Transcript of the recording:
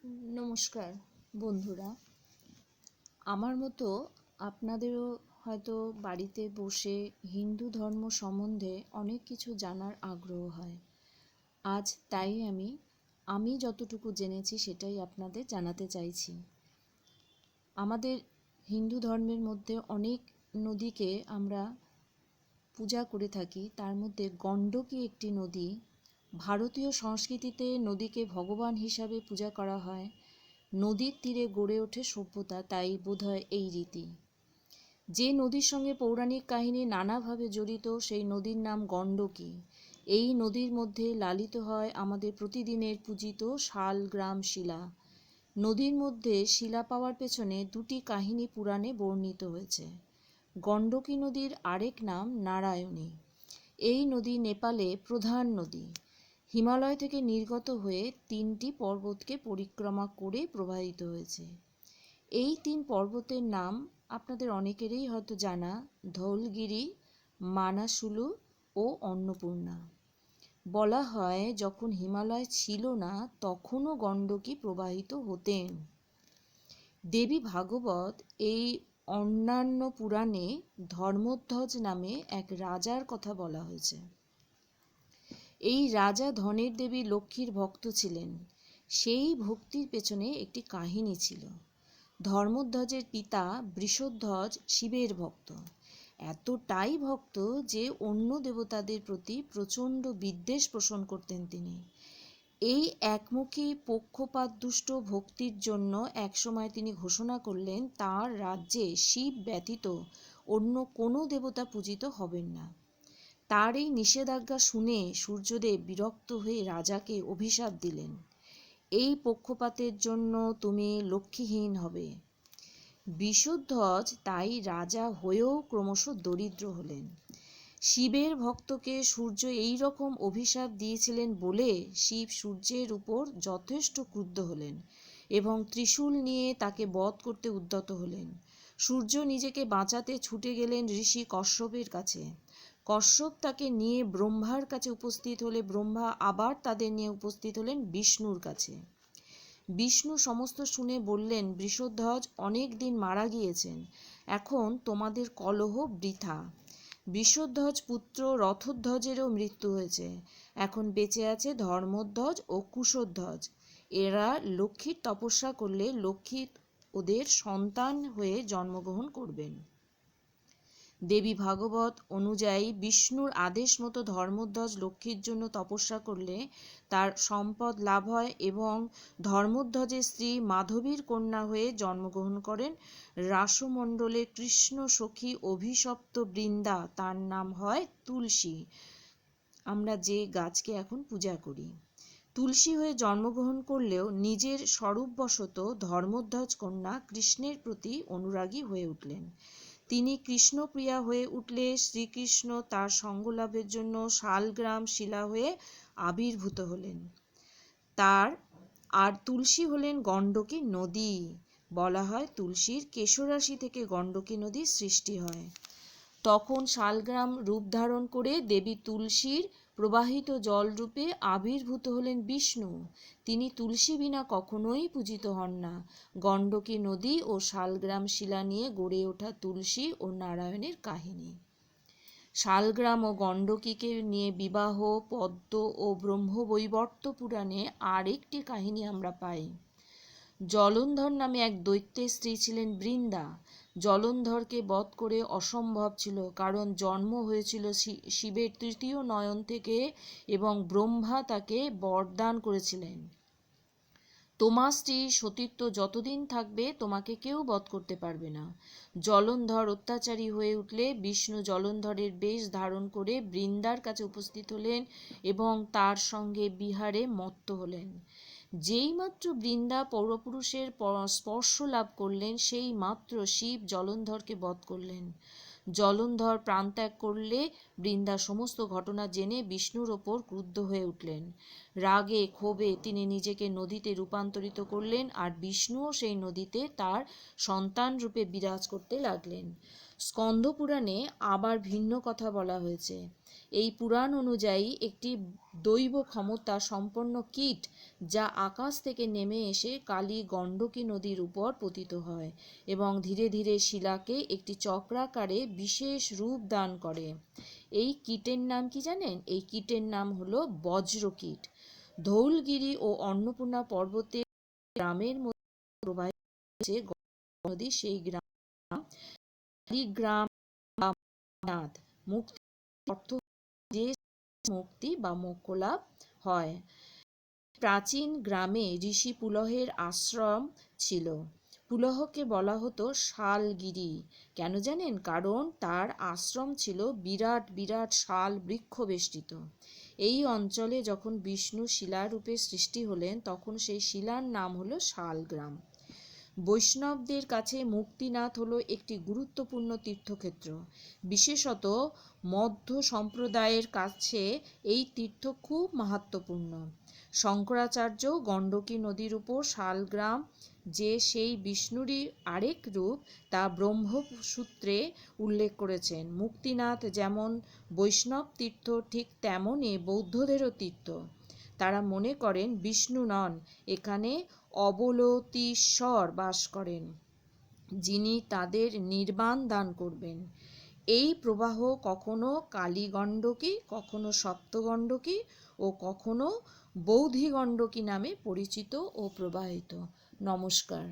নমস্কার বন্ধুরা। আমার মতো আপনাদেরও হয়তো বাড়িতে বসে হিন্দু ধর্ম সম্বন্ধে অনেক কিছু জানার আগ্রহ হয়। আজ তাই আমি যতটুকু জেনেছি সেটাই আপনাদের জানাতে চাইছি। আমাদের হিন্দু ধর্মের মধ্যে অনেক নদীকে আমরা পূজা করে থাকি। তার মধ্যে গণ্ডকী একটি নদী। ভারতীয় সংস্কৃতিতে নদীকে ভগবান হিসাবে পূজা করা হয়। নদীর তীরে গড়ে ওঠে সভ্যতা, তাই বোধহয় এই রীতি। যে নদীর সঙ্গে পৌরাণিক কাহিনী নানাভাবে জড়িত, সেই নদীর নাম গণ্ডকী। এই নদীর মধ্যে লালিত হয় আমাদের প্রতিদিনের পূজিত শালগ্রাম শিলা। নদীর মধ্যে শিলা পাওয়ার পেছনে দুটি কাহিনী পুরাণে বর্ণিত হয়েছে। গণ্ডকী নদীর আরেক নাম নারায়ণী। এই নদী নেপালে প্রধান নদী। হিমালয় থেকে নির্গত হয়ে 3টি পর্বতকে পরিক্রমা করে প্রবাহিত হয়েছে। এই 3 পর্বতের নাম আপনাদের অনেকেরই হয়তো জানা: ধৌলগিরি, মানাসুলু ও অন্নপূর্ণা। বলা হয় যখন হিমালয় ছিল না তখনও গণ্ডকী প্রবাহিত হতেন। দেবী ভাগবত এই অন্যান্য পুরাণে ধর্মধ্বজ নামে এক রাজার কথা বলা হয়েছে। এই রাজা ধনের দেবী লক্ষ্মীর ভক্ত ছিলেন। সেই ভক্তির পেছনে একটি কাহিনী ছিল। ধর্মধ্বজের পিতা বৃষধ্বজ শিবের ভক্ত, এতটাই ভক্ত যে অন্য দেবতাদের প্রতি প্রচণ্ড বিদ্বেষ পোষণ করতেন তিনি। এই একমুখী পক্ষপাতদুষ্ট ভক্তির জন্য একসময় তিনি ঘোষণা করলেন তাঁর রাজ্যে শিব ব্যতীত অন্য কোনো দেবতা পূজিত হবেন না। তার এই নিষেধাজ্ঞা শুনে সূর্যদেব বিরক্ত হয়ে রাজাকে অভিশাপ দিলেন, এই পক্ষপাতের জন্য তুমি লক্ষ্মীহীন হবে। বৃষধ্বজ তাই রাজা হয়েও ক্রমশ দরিদ্র হলেন। শিবের ভক্তকে সূর্য এই রকম অভিশাপ দিয়েছিলেন বলে শিব সূর্যের উপর যথেষ্ট ক্রুদ্ধ হলেন এবং ত্রিশূল নিয়ে তাকে বধ করতে উদ্যত হলেন। সূর্য নিজেকে বাঁচাতে ছুটে গেলেন ঋষি কশ্যপের কাছে। কশ্যপ তাকে নিয়ে ব্রহ্মার কাছে উপস্থিত হলে ব্রহ্মা আবার তাদের নিয়ে উপস্থিত হলেন বিষ্ণুর কাছে। বিষ্ণু সমস্ত শুনে বললেন, বৃষধ্বজ অনেক দিন মারা গিয়েছেন, এখন তোমাদের কলহ বৃথা। বৃষধ্বজ পুত্র রথধ্বজেরও মৃত্যু হয়েছে, এখন বেঁচে আছে ধর্মধ্বজ ও কুশধ্বজ। এরা লক্ষ্মীর তপস্যা করলে লক্ষ্মী ওদের সন্তান হয়ে জন্মগ্রহণ করবেন। দেবী ভাগবত অনুযায়ী বিষ্ণুর আদেশ মতো ধর্মধ্বজ লক্ষ্মীর জন্য তপস্যা করলে তার সম্পদ লাভ হয় এবং ধর্মধ্বজের স্ত্রী মাধবীর কন্যা হয়ে জন্মগ্রহণ করেন রাসমণ্ডলের কৃষ্ণ সখী অভিশপ্ত বৃন্দা। তার নাম হয় তুলসী, আমরা যে গাছকে এখন পূজা করি। তুলসী হয়ে জন্মগ্রহণ করলেও নিজের স্বরূপবশত ধর্মধ্বজ কন্যা কৃষ্ণের প্রতি অনুরাগী হয়ে উঠলেন। তিনি কৃষ্ণপ্রিয়া হয়ে উঠলে শ্রীকৃষ্ণ তার সঙ্গলাভের জন্য শালগ্রাম শিলা হয়ে আবির্ভূত হলেন। আর তুলসী হলেন গণ্ডকী নদী। বলা হয় তুলসীর কেশরাশি থেকে গণ্ডকী নদীর সৃষ্টি হয়। তখন শালগ্রাম রূপ ধারণ করে দেবী তুলসীর প্রবাহিত জলরূপে আবির্ভূত হলেন বিষ্ণু। তিনি তুলসী বিনা কখনোই পূজিত হন না। গণ্ডকী নদী ও শালগ্রাম শিলা নিয়ে গড়ে ওঠা তুলসী ও নারায়ণের কাহিনী। শালগ্রাম ও গণ্ডকীকে নিয়ে বিবাহ, পদ্ম ও ব্রহ্মবৈবর্ত পুরাণে আরেকটি কাহিনী আমরা পাই। জলন্ধর নামে এক দৈত্যের স্ত্রী ছিলেন বৃন্দা। জলন্ধরকে বধ করে অসম্ভব ছিল, কারণ জন্ম হয়েছিল শিবের তৃতীয় নয়ন থেকে এবং ব্রহ্মা তাকে বরদান করেছিলেন, তোমার স্ত্রী সতীত্ব যতদিন থাকবে তোমাকে কেউ বধ করতে পারবে না। জলন্ধর অত্যাচারী হয়ে উঠলে বিষ্ণু জলন্ধরের বেশ ধারণ করে বৃন্দার কাছে উপস্থিত হলেন এবং তার সঙ্গে বিহারে মত্ত হলেন। যেইমাত্র বৃন্দা পৌরপুরুষের স্পর্শ লাভ করলেন সেই মাত্র শিব জলন্ধরকে বধ করলেন। জলন্ধর প্রাণত্যাগ করলে বৃন্দা সমস্ত ঘটনা জেনে বিষ্ণুর ওপর ক্রুদ্ধ হয়ে উঠলেন। রাগে ক্ষোভে তিনি নিজেকে নদীতে রূপান্তরিত করলেন, আর বিষ্ণুও সেই নদীতে তার সন্তান রূপে বিরাজ করতে লাগলেন। স্কন্দ পুরাণে আবার ভিন্ন কথা বলা হয়েছে। এই পুরাণ অনুযায়ী একটি দৈব ক্ষমতা সম্পন্ন কীট, যা আকাশ থেকে নেমে এসে কালী গণ্ডকী নদীর উপর পতিত হয় এবং ধীরে ধীরে শিলাকে একটি চক্রাকারে বিশেষ রূপ দান করে। এই কীটের নাম কি জানেন? এই কীটের নাম হলো বজ্রকীট। ধৌলগিরি ও অন্নপূর্ণা পর্বতে গ্রামের মধ্যে প্রবাহিত হচ্ছে নদী, সেই গ্রাম গ্রাম বা নাথ। মুক্তি অর্থ যে মুক্তি বা মোক্ষ লাভ হয়। প্রাচীন গ্রামে ঋষি পুলহের আশ্রম ছিল। পুলহকে বলা হতো শালগিরি। কেন জানেন? কারণ তার আশ্রম ছিল বিরাট বিরাট শাল বৃক্ষ বেষ্টিত। এই অঞ্চলে যখন বিষ্ণু শিলারূপে সৃষ্টি হলেন, তখন সেই শিলার নাম হলো শালগ্রাম। বৈষ্ণবদের কাছে মুক্তিনাথ হলো একটি গুরুত্বপূর্ণ তীর্থক্ষেত্র। বিশেষত মধ্য সম্প্রদায়ের কাছে এই তীর্থ খুব মাহাত্ম্যপূর্ণ। শঙ্করাচার্য গণ্ডকী নদীর উপর শালগ্রাম যে সেই বিষ্ণুরই আরেক রূপ, তা ব্রহ্মসূত্রে উল্লেখ করেছেন। মুক্তিনাথ যেমন বৈষ্ণব তীর্থ, ঠিক তেমনই বৌদ্ধদেরও তীর্থ। তারা মনে করেন বিষ্ণু নন, এখানে অবলতীশ্বর বাস করেন, যিনি তাদের নির্বাণ দান করবেন। এই প্রবাহ কখনো কালীগণ্ডকী, কখনো সপ্তগণ্ডকী ও কখনো বৌদ্ধি গণ্ডকী নামে পরিচিত ও প্রবাহিত। নমস্কার।